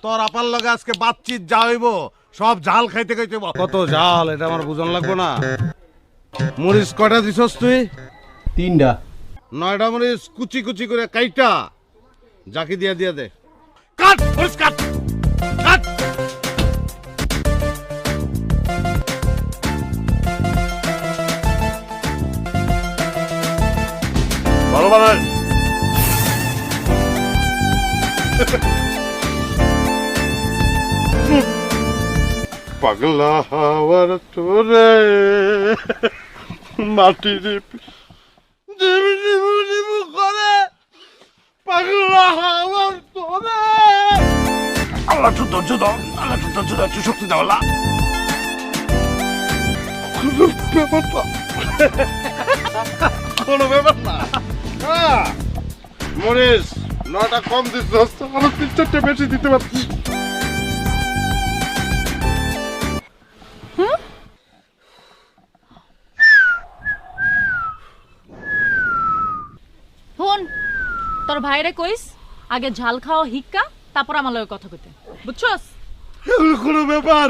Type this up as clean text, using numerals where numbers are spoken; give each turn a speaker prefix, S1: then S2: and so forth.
S1: তোর আপার লগে আজকে বাতচিত যা হইব সব ঝাল খাইতে খাইতে কত ঝাল এটা আমার বুঝন লাগবো না। মরিচ কয়টা দিছস তুই?
S2: 3টা।
S1: 9টা মরিচ কুচি কুচি করে কাইটা জাকি দিয়া দিয়া দে। কাট মরিচ কাট কাট। ভালো বানান। পাগলা হাওয়ার তোরে মাটির করে পাগলা হাওয়ার তোরে। আল্লাহ একটু ধৈর্য দাও, আল্লাহ একটু ধৈর্য দাও, একটু শক্তি দাও আল্লাহ। কোনো ব্যাপার না। মরিস 9টা কম দিস, আরো 3-4টা বেশি দিতে পারছি।
S3: ফোন তোর ভাইরে কইস আগে ঝাল খাওয়া হিক্কা তারপর আমার লগে কথা কইতে, বুঝছস?
S1: কোনো ব্যাপার